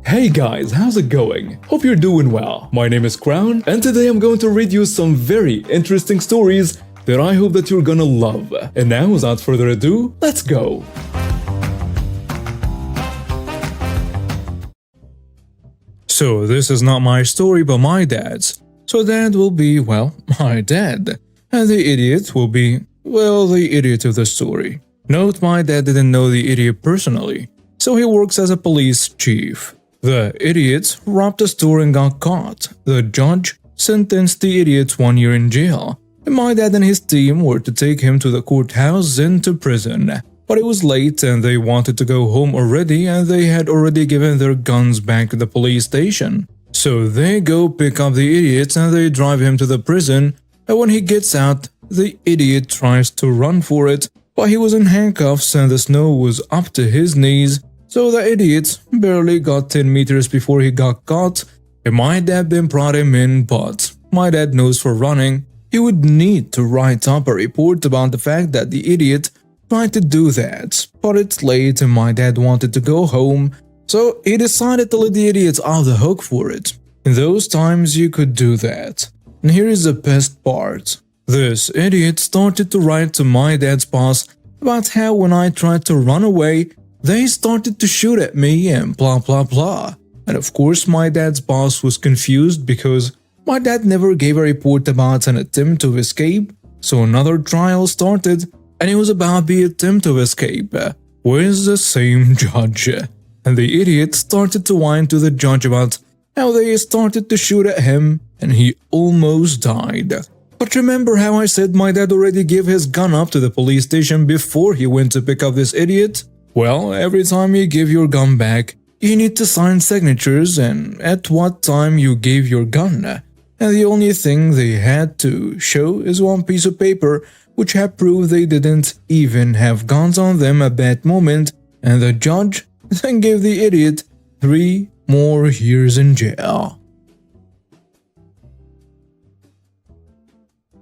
Hey guys, how's it going? Hope you're doing well. My name is Crown, and today I'm going to read you some very interesting stories that I hope that you're gonna love. And now, without further ado, let's go! So this is not my story but my dad's. So dad will be, well, my dad. And the idiot will be, well, the idiot of the story. Note, my dad didn't know the idiot personally, so he works as a police chief. The idiot robbed a store and got caught. The judge sentenced the idiot 1 year in jail. And my dad and his team were to take him to the courthouse and to prison. But it was late and they wanted to go home already, and they had already given their guns back to the police station. So they go pick up the idiot and they drive him to the prison, and when he gets out, the idiot tries to run for it, but he was in handcuffs and the snow was up to his knees. So the idiot barely got 10 meters before he got caught, and my dad then brought him in, but my dad knows for running, he would need to write up a report about the fact that the idiot tried to do that. But it's late and my dad wanted to go home, so he decided to let the idiot off the hook for it. In those times you could do that. And here is the best part. This idiot started to write to my dad's boss about how when I tried to run away, they started to shoot at me and blah blah blah. And of course my dad's boss was confused because my dad never gave a report about an attempt to escape. So another trial started, and it was about the attempt to escape with the same judge. And the idiot started to whine to the judge about how they started to shoot at him and he almost died. But remember how I said my dad already gave his gun up to the police station before he went to pick up this idiot? Well, every time you give your gun back, you need to sign signatures and at what time you gave your gun. And the only thing they had to show is one piece of paper which had proved they didn't even have guns on them at that moment, and the judge then gave the idiot 3 more years in jail.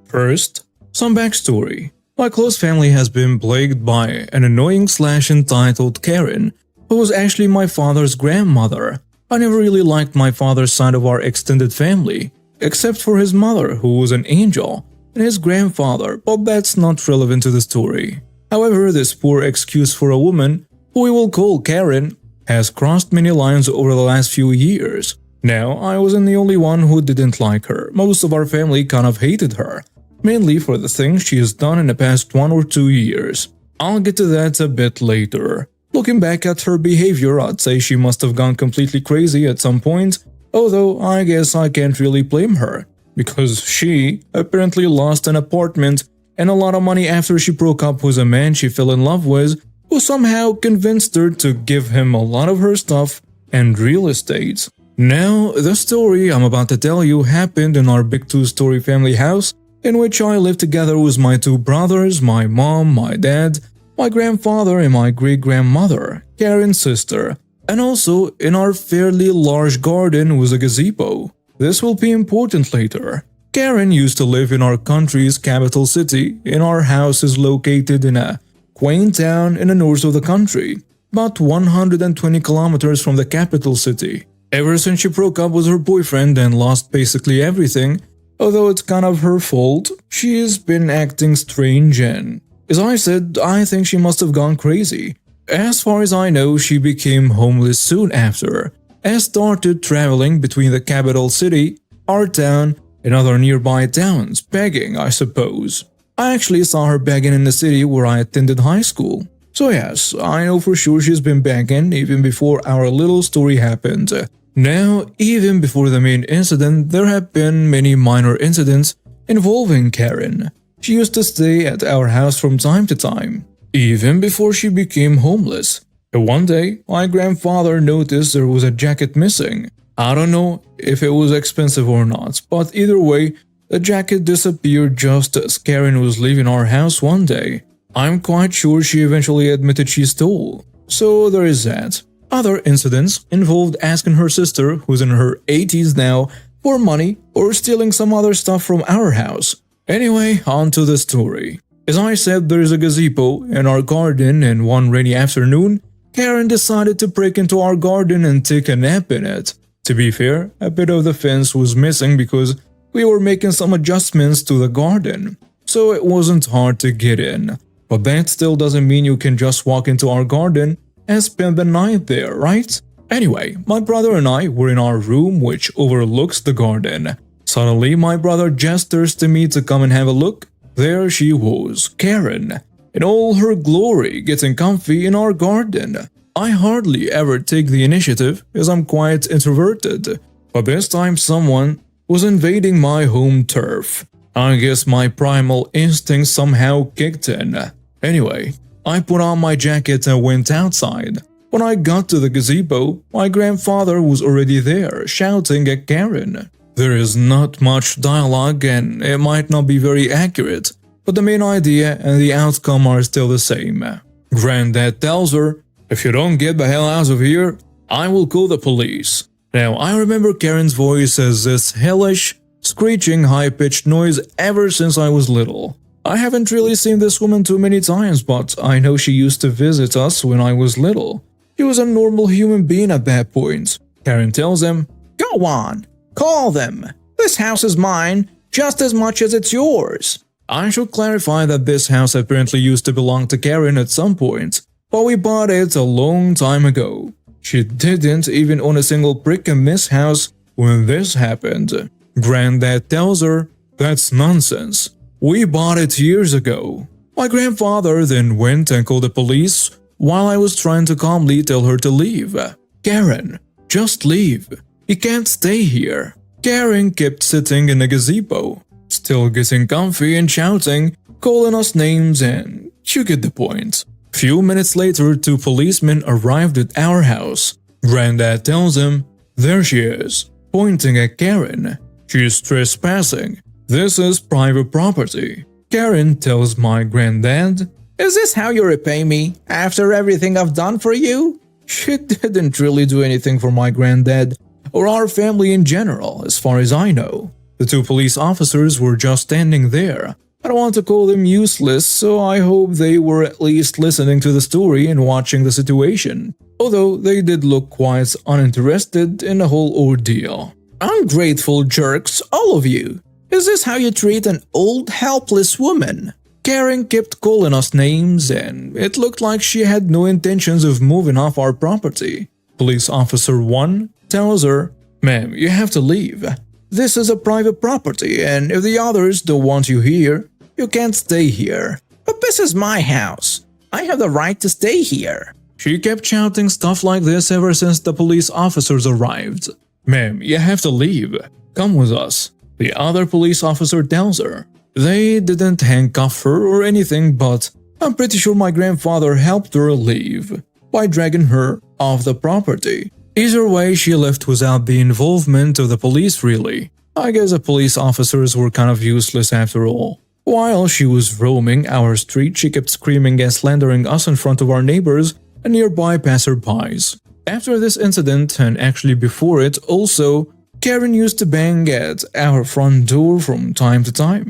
First, some backstory. My close family has been plagued by an annoying/entitled Karen, who was actually my father's grandmother. I never really liked my father's side of our extended family, except for his mother, who was an angel, and his grandfather, but that's not relevant to the story. However, this poor excuse for a woman, who we will call Karen, has crossed many lines over the last few years. Now, I wasn't the only one who didn't like her. Most of our family kind of hated her, mainly for the things she has done in the past 1 or 2 years. I'll get to that a bit later. Looking back at her behavior, I'd say she must have gone completely crazy at some point, although I guess I can't really blame her, because she apparently lost an apartment and a lot of money after she broke up with a man she fell in love with, who somehow convinced her to give him a lot of her stuff and real estate. Now, the story I'm about to tell you happened in our big 2-story family house, in which I lived together with my 2 brothers, my mom, my dad, my grandfather, and my great-grandmother, Karen's sister, and also in our fairly large garden with a gazebo. This will be important later. Karen used to live in our country's capital city, and our house is located in a quaint town in the north of the country, about 120 kilometers from the capital city. Ever since she broke up with her boyfriend and lost basically everything, although it's kind of her fault, she has been acting strange, and as I said, I think she must have gone crazy. As far as I know, she became homeless soon after, and started traveling between the capital city, our town, and other nearby towns, begging, I suppose. I actually saw her begging in the city where I attended high school. So yes, I know for sure she's been begging even before our little story happened. Now, even before the main incident, there have been many minor incidents involving Karen. She used to stay at our house from time to time, even before she became homeless. And one day, my grandfather noticed there was a jacket missing. I don't know if it was expensive or not, but either way, the jacket disappeared just as Karen was leaving our house one day. I'm quite sure she eventually admitted she stole. So there is that. Other incidents involved asking her sister, who's in her 80s now, for money or stealing some other stuff from our house. Anyway, on to the story. As I said, there is a gazebo in our garden, and one rainy afternoon, Karen decided to break into our garden and take a nap in it. To be fair, a bit of the fence was missing because we were making some adjustments to the garden, so it wasn't hard to get in. But that still doesn't mean you can just walk into our garden and spend the night there, right? Anyway, my brother and I were in our room which overlooks the garden. Suddenly, my brother gestures to me to come and have a look. There she was, Karen, in all her glory, getting comfy in our garden. I hardly ever take the initiative as I'm quite introverted, but this time someone was invading my home turf. I guess my primal instinct somehow kicked in. Anyway, I put on my jacket and went outside. When I got to the gazebo, my grandfather was already there, shouting at Karen. There is not much dialogue and it might not be very accurate, but the main idea and the outcome are still the same. Granddad tells her, "If you don't get the hell out of here, I will call the police." Now, I remember Karen's voice as this hellish, screeching, high-pitched noise ever since I was little. I haven't really seen this woman too many times, but I know she used to visit us when I was little. She was a normal human being at that point. Karen tells him, "Go on, call them. This house is mine just as much as it's yours." I should clarify that this house apparently used to belong to Karen at some point, but we bought it a long time ago. She didn't even own a single brick in this house when this happened. Granddad tells her, "That's nonsense. We bought it years ago." My grandfather then went and called the police while I was trying to calmly tell her to leave. "Karen, just leave. You can't stay here." Karen kept sitting in the gazebo, still getting comfy and shouting, calling us names, and you get the point. Few minutes later, 2 policemen arrived at our house. Granddad tells him, "There she is," pointing at Karen. "She's trespassing. This is private property." Karen tells my granddad, "Is this how you repay me after everything I've done for you?" She didn't really do anything for my granddad or our family in general, as far as I know. The 2 police officers were just standing there. I don't want to call them useless, so I hope they were at least listening to the story and watching the situation, although they did look quite uninterested in the whole ordeal. "Ungrateful jerks, all of you! Is this how you treat an old, helpless woman?" Karen kept calling us names, and it looked like she had no intentions of moving off our property. Police Officer 1 tells her, "Ma'am, you have to leave. This is a private property, and if the others don't want you here, you can't stay here." "But this is my house. I have the right to stay here." She kept shouting stuff like this ever since the police officers arrived. "Ma'am, you have to leave. Come with us," the other police officer tells her. They didn't handcuff her or anything, but I'm pretty sure my grandfather helped her leave by dragging her off the property. Either way, she left without the involvement of the police really. I guess the police officers were kind of useless after all. While she was roaming our street, she kept screaming and slandering us in front of our neighbors and nearby passerbys. After this incident, and actually before it also, Karen used to bang at our front door from time to time,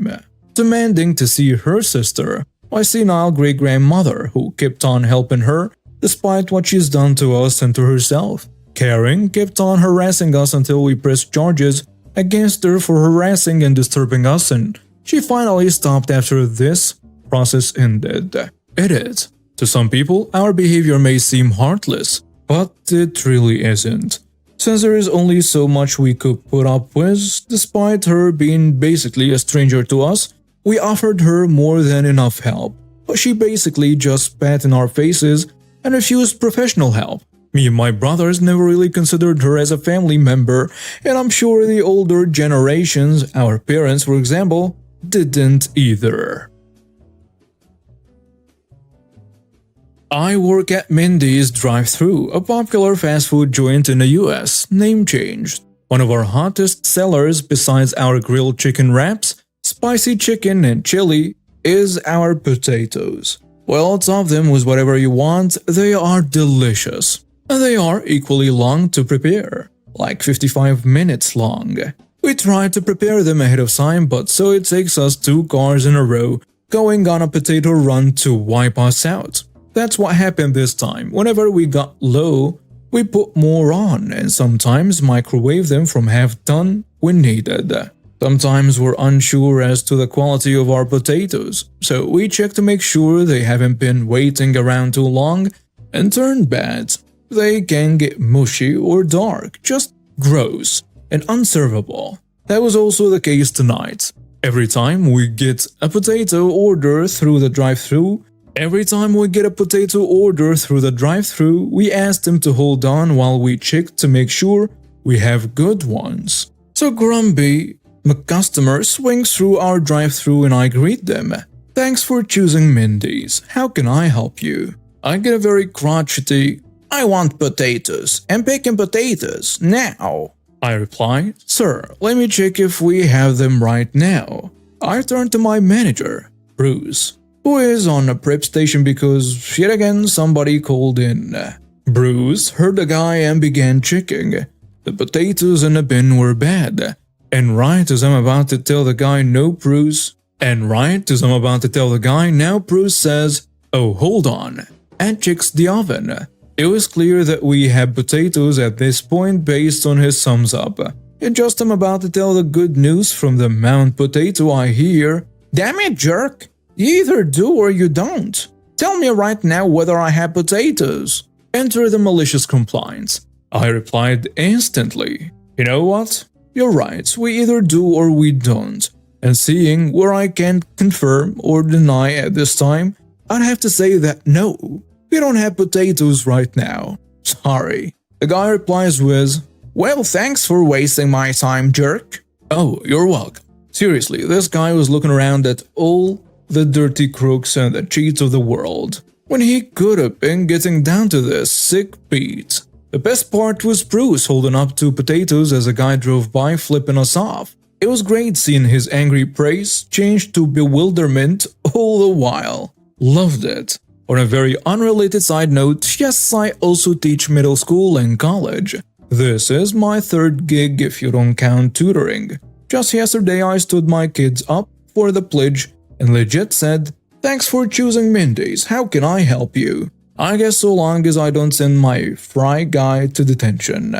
demanding to see her sister, my senile great-grandmother, who kept on helping her despite what she's done to us and to herself. Karen kept on harassing us until we pressed charges against her for harassing and disturbing us, and she finally stopped after this process ended. It is. To some people, our behavior may seem heartless, but it really isn't. Since there is only so much we could put up with, despite her being basically a stranger to us, we offered her more than enough help. But she basically just spat in our faces and refused professional help. Me and my brothers never really considered her as a family member, and I'm sure the older generations, our parents for example, didn't either. I work at Mindy's drive-thru, a popular fast food joint in the US, name changed. One of our hottest sellers besides our grilled chicken wraps, spicy chicken and chili, is our potatoes. Well, top them with whatever you want, they are delicious. And they are equally long to prepare, like 55 minutes long. We try to prepare them ahead of time, but so it takes us 2 cars in a row going on a potato run to wipe us out. That's what happened this time. Whenever we got low, we put more on and sometimes microwave them from half done when needed. Sometimes we're unsure as to the quality of our potatoes, so we check to make sure they haven't been waiting around too long and turned bad. They can get mushy or dark, just gross and unservable. That was also the case tonight. Every time we get a potato order through the drive-thru, we ask them to hold on while we check to make sure we have good ones. So grumpy customer swings through our drive-thru and I greet them. Thanks for choosing Mindy's. How can I help you? I get a very crotchety, I want potatoes. I'm picking potatoes now. I reply, sir, let me check if we have them right now. I turn to my manager, Bruce, who is on a prep station because yet again somebody called in. Bruce heard the guy and began checking. The potatoes in the bin were bad. And right as I'm about to tell the guy now Bruce says, oh hold on, and checks the oven. It was clear that we had potatoes at this point based on his thumbs up. And just I'm about to tell the good news from the Mount Potato I hear, damn it jerk, you either do or you don't. Tell me right now whether I have potatoes. Enter the malicious compliance. I replied instantly, you know what? You're right, we either do or we don't. And seeing where I can't confirm or deny at this time, I'd have to say that no, we don't have potatoes right now. Sorry. The guy replies with, well, thanks for wasting my time, jerk. Oh, you're welcome. Seriously, this guy was looking around at all the dirty crooks and the cheats of the world, when he could have been getting down to this sick beat. The best part was Bruce holding up 2 potatoes as a guy drove by flipping us off. It was great seeing his angry praise change to bewilderment all the while. Loved it. On a very unrelated side note, yes, I also teach middle school and college. This is my 3rd gig if you don't count tutoring. Just yesterday I stood my kids up for the pledge and legit said, thanks for choosing Mindy's, how can I help you? I guess so long as I don't send my fry guy to detention.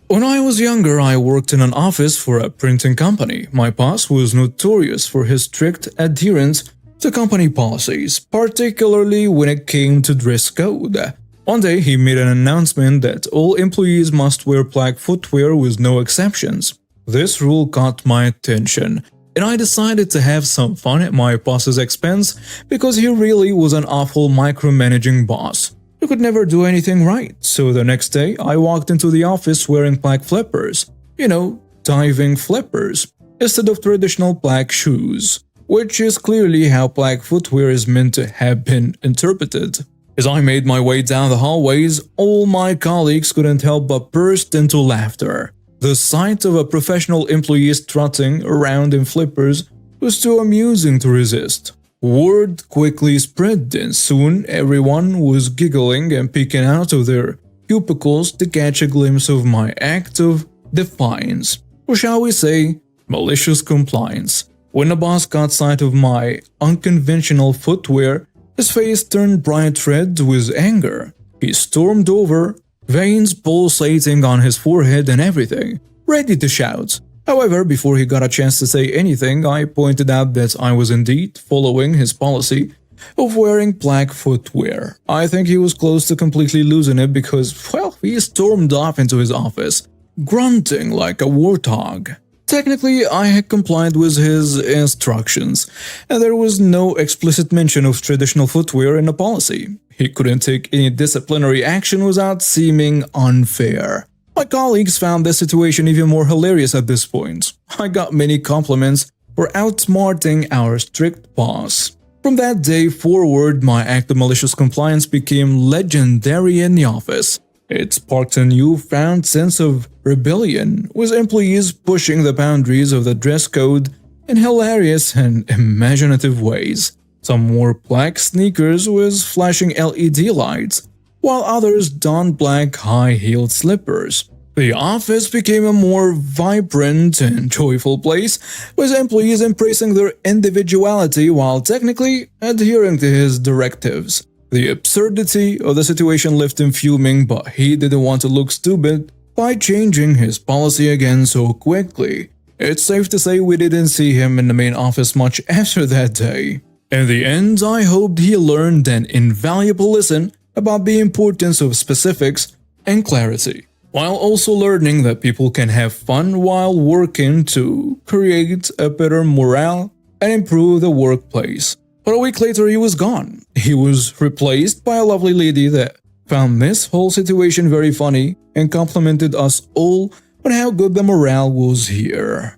When I was younger, I worked in an office for a printing company. My boss was notorious for his strict adherence to company policies, particularly when it came to dress code. One day, he made an announcement that all employees must wear black footwear with no exceptions. This rule caught my attention, and I decided to have some fun at my boss's expense because he really was an awful micromanaging boss. He could never do anything right, so the next day I walked into the office wearing black flippers. You know, diving flippers, instead of traditional black shoes, which is clearly how black footwear is meant to have been interpreted. As I made my way down the hallways, all my colleagues couldn't help but burst into laughter. The sight of a professional employee strutting around in flippers was too amusing to resist. Word quickly spread and soon everyone was giggling and peeking out of their cubicles to catch a glimpse of my act of defiance, or shall we say, malicious compliance. When the boss got sight of my unconventional footwear, his face turned bright red with anger. He stormed over, veins pulsating on his forehead and everything, ready to shout. However, before he got a chance to say anything, I pointed out that I was indeed following his policy of wearing black footwear. I think he was close to completely losing it because, well, he stormed off into his office, grunting like a warthog. Technically, I had complied with his instructions, and there was no explicit mention of traditional footwear in the policy. He couldn't take any disciplinary action without seeming unfair. My colleagues found this situation even more hilarious at this point. I got many compliments for outsmarting our strict boss. From that day forward, my act of malicious compliance became legendary in the office. It sparked a newfound sense of rebellion, with employees pushing the boundaries of the dress code in hilarious and imaginative ways. Some wore black sneakers with flashing LED lights, while others donned black high-heeled slippers. The office became a more vibrant and joyful place, with employees embracing their individuality while technically adhering to his directives. The absurdity of the situation left him fuming, but he didn't want to look stupid by changing his policy again so quickly. It's safe to say we didn't see him in the main office much after that day. In the end, I hoped he learned an invaluable lesson about the importance of specifics and clarity, while also learning that people can have fun while working to create a better morale and improve the workplace. But a week later he was gone. He was replaced by a lovely lady that found this whole situation very funny and complimented us all on how good the morale was here.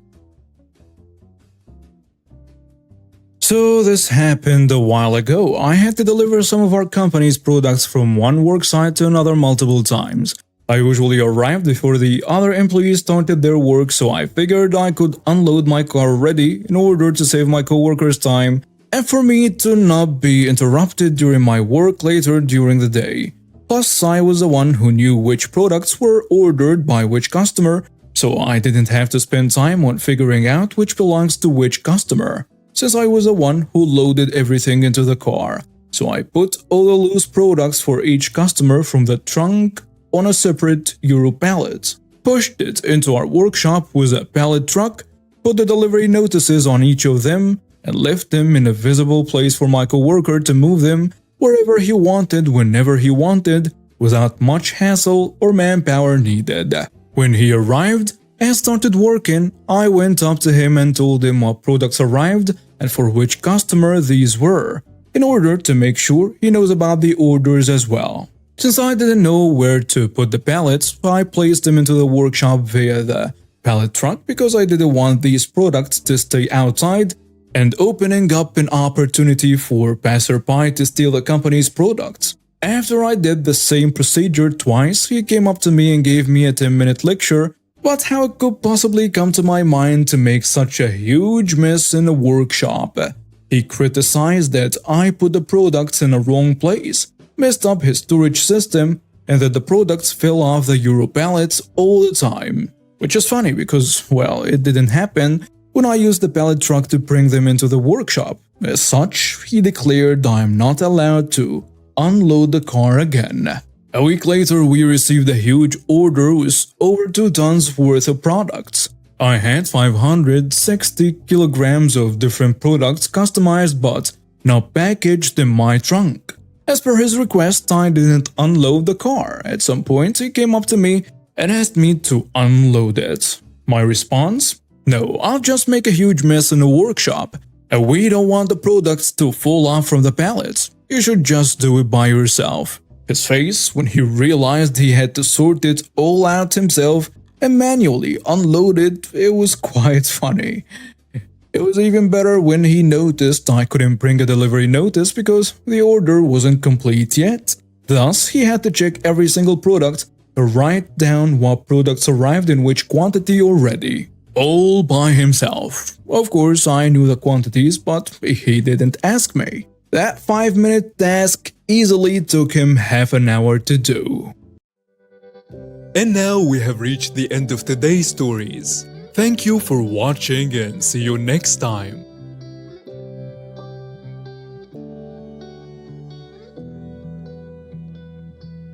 So this happened a while ago. I had to deliver some of our company's products from one worksite to another multiple times. I usually arrived before the other employees started their work, so I figured I could unload my car ready in order to save my coworkers time and for me to not be interrupted during my work later during the day. Plus, I was the one who knew which products were ordered by which customer, so I didn't have to spend time on figuring out which belongs to which customer, since I was the one who loaded everything into the car. So I put all the loose products for each customer from the trunk on a separate Euro pallet, pushed it into our workshop with a pallet truck, put the delivery notices on each of them, and left them in a visible place for my coworker to move them wherever he wanted whenever he wanted, without much hassle or manpower needed. When he arrived and started working, I went up to him and told him what products arrived and for which customer these were, in order to make sure he knows about the orders as well. Since I didn't know where to put the pallets, I placed them into the workshop via the pallet truck because I didn't want these products to stay outside and opening up an opportunity for passerby to steal the company's products. After I did the same procedure twice, he came up to me and gave me a 10-minute lecture about how it could possibly come to my mind to make such a huge mess in the workshop. He criticized that I put the products in the wrong place, messed up his storage system, and that the products fell off the Euro pallets all the time. Which is funny because, well, it didn't happen when I used the pallet truck to bring them into the workshop. As such, he declared I'm not allowed to unload the car again. A week later, we received a huge order with over 2 tons worth of products. I had 560 kilograms of different products customized but not packaged in my trunk. As per his request, I didn't unload the car. At some point, he came up to me and asked me to unload it. My response? No, I'll just make a huge mess in the workshop, and we don't want the products to fall off from the pallets. You should just do it by yourself. His face when he realized he had to sort it all out himself and manually unload it was quite funny. It was even better when he noticed I couldn't bring a delivery notice because the order wasn't complete yet. Thus, he had to check every single product to write down what products arrived in which quantity already. All by himself. Of course, I knew the quantities, but he didn't ask me. That 5-minute task easily took him half an hour to do. And now we have reached the end of today's stories. Thank you for watching and see you next time.